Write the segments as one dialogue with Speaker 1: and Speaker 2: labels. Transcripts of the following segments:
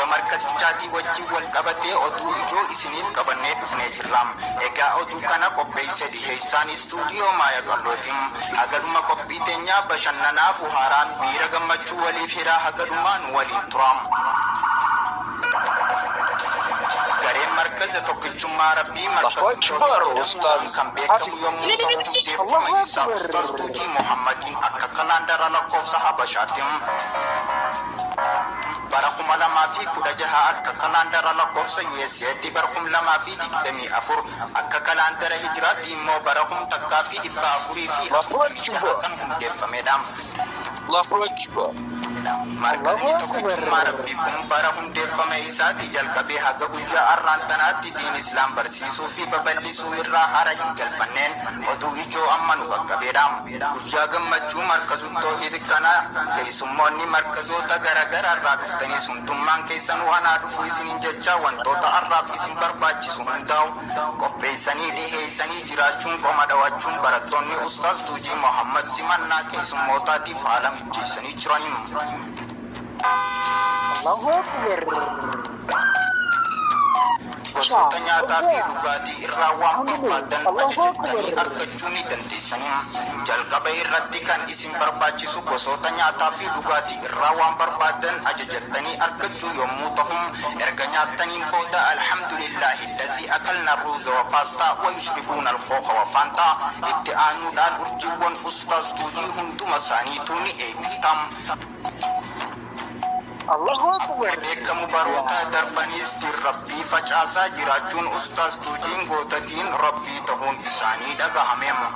Speaker 1: Markasichaati wajji wal qabatee oduu ijoo isiniif qabannee dhufnee jirra. Egaa oduu kana qopheessee dhiheessaan istuudiyoo Maaya Qallootiin hagadhuma qophii teenyaa bashannanaa buhaaraan miira gammachuu waliif hiraa hagadhumaan waliin tura. Gareen markaza tokkichummaa rabbii markaza kan beekamu yommuu ta'u hundeeffama isaa Ustaaz Tuujii Muhammadiin akka kalaandara lakkoofsa Habashaatiin برقم لما في كل جهة ككلاندر لقوس يسيتي برقم لما في دقمي أفر ككلاندر هجراتي مو برقم تكافي دبافوري في أفر كانهم دفع مدام الله أكبر مركزي tokkichummaa rabbii kun bara hundeeffame isaati jalqabee haga guyyaa arraantanaatti diin islaam barsiisuu fi babal'isuu irraa hara hin galfanneen oduu ijoo amma nu qaqqabeedha. Guyyaa gammachuu markazu toohid kana keessummoonni markazoota garaagaraa irraa dhuftanii hundummaan keessanuu anaa dhufuu isiniin jecha wantoota arraaf isin barbaachisu hundaa'u qopheessanii dhiheessanii jiraachuun qoma dhawachuun barattoonni Ustaaz Tuujii Muhammad simannaa keessummootaatiif haala mijeessanii jiraniiru. Allahu Akbar. Gosoota nyaataa fi dhugaatii irraa waan barbaadan ajajattanii argachuu ni dandeessanii. Jalqaba irratti kan isin barbaachisu gosoota nyaataa fi dhugaatii irraa waan barbaadan ajajattanii argachuu yommuu ta'u, erga nyaataniin booda alhamdulillahi alladhi akalna ruuza wa paastaa wa yushribuuna alkhooka wa faantaa itti aanuudhaan urjiiwwan Ustaaz Tuujii hunduma isaaniituu ni eebbiftam. Allahu Akbar. Beekamu baroota darbanis dirrabbii facaasaa jiraachuun Ustaaz Tuujiin gootatiin rabbii ta'uun isaanii dhagahameera.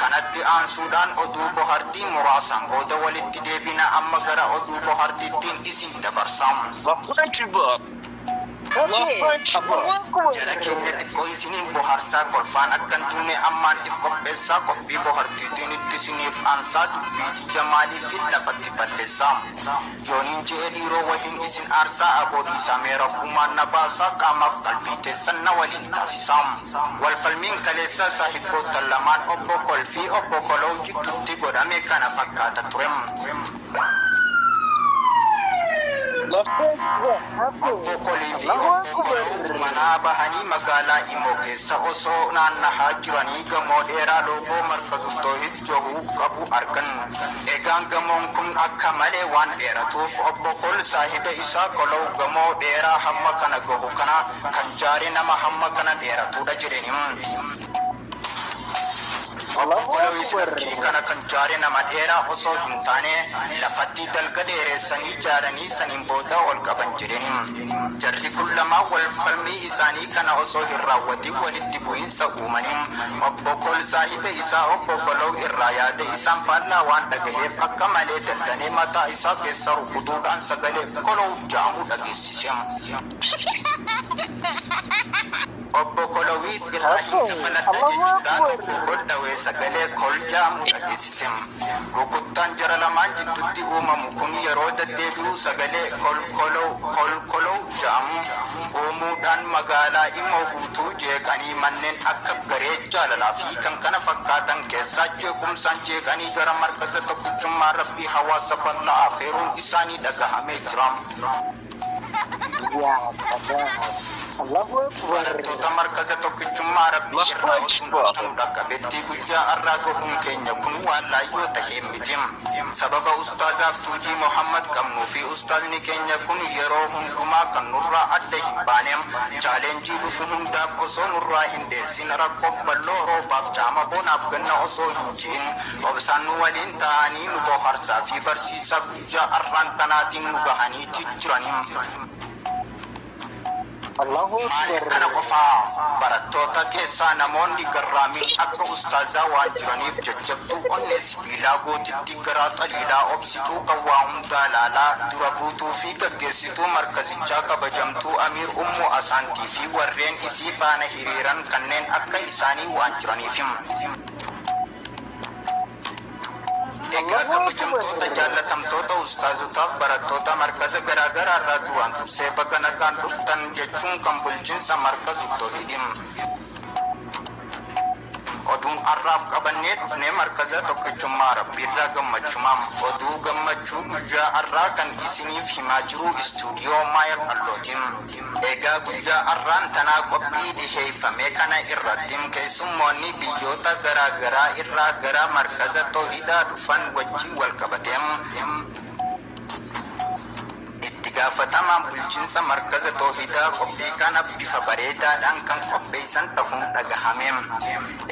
Speaker 1: Kanatti aansuudhaan oduu bohaartii muraasaan booda walitti deebina amma gara oduu bohaartiittiin isin dabarsam. Jara keenya xiqqoo isiniin bohaarsaa kolfaan akkan duune ammaan if qopheessaa qophii bohaartiitiin itti isiniif aansaa dubbiiti jamaalii fi lafatti balleessaa. Yooniin je'ee dhiiroo waliin isin aarsaa aboodhiisaa meera kumaan na baasaa qaamaaf qalbii teessan na waliin taasisaa. Walfalmiin kaleessaa saahibboota lamaan obbo Kolfii obbo Koloo jidduutti godhame kana fakkaata ture. Obbo Kolii fi obbo Koloo manaa bahanii magaalaa Imoo keessa osoo naannahaa jiranii gamoo dheeraa loogoo markazu toohid johuu qabu argan. Egaan gamoon kun akka malee waan dheeratuuf obbo Kol saahiba isaa Koloo gamoo dheeraa hamma kana gahu kana kan jaare nama hamma kana dheeratudha jedhanii. Obbo Kolowis bakkii kana kan jaare nama dheeraa osoo hin taane lafatti dalga dheeressanii jaaranii saniin booda ol qaban jedhanii. Jarri kun lamaa wal falmii isaanii kana osoo hin raawwatin walitti bu'iinsa uumanii obbo Kol saahiba isaa obbo Kolow irraa yaada isaan faallaa waan dhagaheef akka malee daldanee mataa isaa keessa rukutuudhaan sagalee Kolow jedhamu dhageessise. Obbo Kolowis irraa hin kafaladha jechuudhaan obbo Kol dhawee sagalee Kol jedhamu dhageessise. Rukuttaan jara lamaan jidduutti uumamu kun yeroo deddeebi'u sagalee Kolow jedhamu uumuudhaan magaalaa Imoo guutuu jeeqanii manneen akka garee jaalalaa fi kan kana fakkaatan keessaa jeequmsaan jeeqanii gara markaza tokkichummaa rabbii hawaasa bal'aa afeeruun isaanii dhagahamee jira. Barattoota markaza tokkichummaa rabbii irraa osoo nu dhaqqabetti guyyaa har'aa gahuun keenya kun waan laayyoo ta'ee miti. Sababa Ustaazaaf Tuujii Muhammad qabnuu fi Ustaazni keenya kun yeroo hundumaa kan nurraa adda hin baane chaalenjii dhufu hundaaf osoo nurraa hin dheessin rakkoof bal'oo roobaaf caama boonaaf ganna osoo hin jiin obsaan nu waliin ta'anii nu bohaarsaa fi barsiisaa guyyaa har'aan tanaatiin nu gahaniiti jiranii. Kana qofaa barattoota keessaa namoonni garraamiin akka ustaazaa waan jiraniif jajjabduu onnee sibiilaa gootitti garaa xaliilaa obsituu kan waa hundaa laalaa dura buutuu fi gaggeessituu markazichaa kabajamtuu Amiir Ummu Asaantii fi warreen isii faana hiriiran kanneen akka isaanii waan jiraniif. Egaa kabajamtoota jaallatamtoota ustaazotaaf barattoota markaza garaagaraa irraa duraan dursee baga nagaan dhuftan jechuun kan bulchiinsa markazu toohidin. oduun arraaf qabannee dhufnee markaza tokkichummaa rabbiirraa gammachumaam oduu gammachuu guyyaa arraa kan isiniif himaa jiru istuudiyoo maaya qallootiin egaa guyyaa arraan tanaa qophii dhiheeffame kana irratti keessummoonni biyyoota garaagaraa irraa gara markaza toohidaa dhufan wajjin wal qabateem gaafatamaan bulchiinsa markaza toohidaa qophii kana bifa bareedaadhaan kan qopheessan ta'uun dhagahameem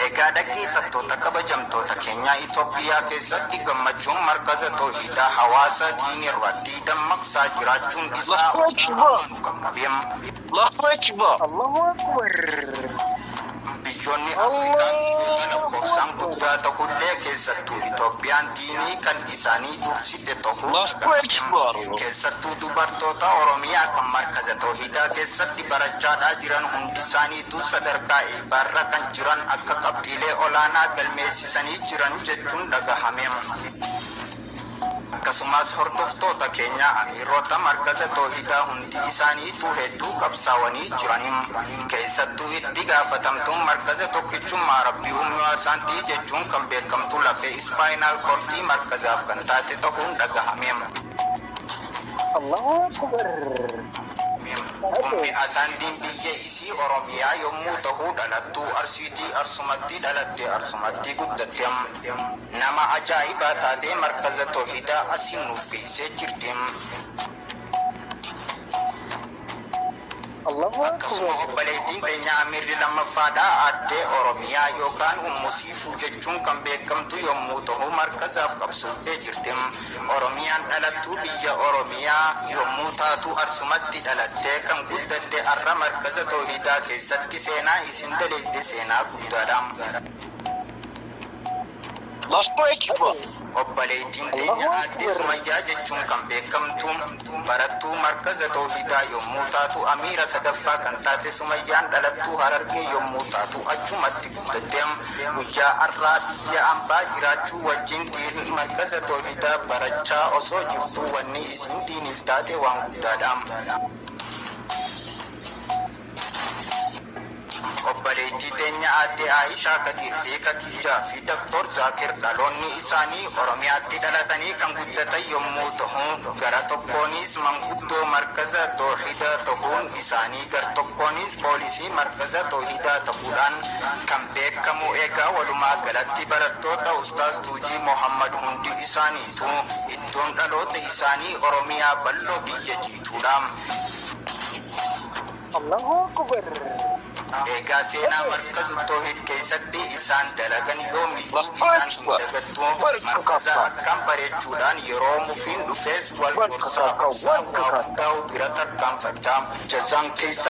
Speaker 1: egaa dhaggeeffattoota kabajamtoota keenya Itoophiyaa keessatti gammachuun markaza toohidaa hawaasa diinii irratti dammaqsaa jiraachuun isaa nu qaqqabeem. Allahu Akbar. Biyyoonni Afrikaa biyyoota lakkoofsaan guddaa ta'ullee keessattuu Itoophiyaan diinii kan isaanii dursite ta'uu keessattuu dubartoota Oromiyaa kan markaza toohidaa keessatti barachaadhaa jiran hundi isaaniitu sadarkaa eebbaarra kan jiran akka qabxiilee olaanaa galmeessisanii jiran jechuun dhagahameem. akkasumas hordoftoota keenya amiirota markaza toohidaa hundi isaaniitu hedduu qabsaawanii jiraniim keessattuu itti gaafatamtuun markaza tokkichummaa rabbii humnaa isaantii jechuun kan beekamtu lafee ispaayinaal koortii markazaaf kan taate ta'uun dhagahameem. Allahu Akbar. Ummi asaandiin biyya isii Oromiyaa yommuu ta'uu dhalattuu Arsiitii Arsumatti dhalattee Arsumatti guddatte nama ajaa'ibaa taatee markaza toohidaa asiin nuuf geessee jirti. akkasuma obboleettiin keenya amirri lammaffaadhaa addee Oromiyaa yookaan ummusiifuu jechuun kan beekamtu yommuu ta'u markazaaf qabsooftee jirti. Oromiyaan dhalattuu biyya Oromiyaa yommuu taatu Arsumatti dhalattee kan guddatte arra markaza toohidaa keessatti seenaa isin daleette seenaa guddaadha. obboleettiin keenya addee Sumayyaa jechuun kan beekamtu barattuu markaza toohidaa yommuu taatu amiira sadaffaa kan taate Sumayyaan dhalattuu Harargee yommuu taatu achumatti guddatte guyyaa arraa biyya ambaa jiraachuu wajjin diin markaza toohidaa barachaa osoo jirtu wanni isin diiniif taate waan guddaadha. obboleettii teenya addee Aishaa Kadiir fi Khadijaa fi Dr. Zakir dhaloonni isaanii Oromiyaatti dhalatanii kan guddatan yommuu ta'u gara tokkoonis manguddoo markaza toohidaa ta'uun isaanii gara tokkoonis poolisii markaza toohidaa ta'uudhaan kan beekamu egaa walumaa galatti barattoota Ustaaz Tuujii Muhammad hundi isaaniitu iddoon dhaloota isaanii Oromiyaa bal'oo biyya jiituudha. Allahu Akbar. egaa seenaa markaza toohid keessatti isaan dalagan yoomiyyuu isaan dagattu markaza akkam bareechuudhaan yeroo mufiin dhufees wal gorsaa ta'u bira tarkaanfachaa jazaan keessa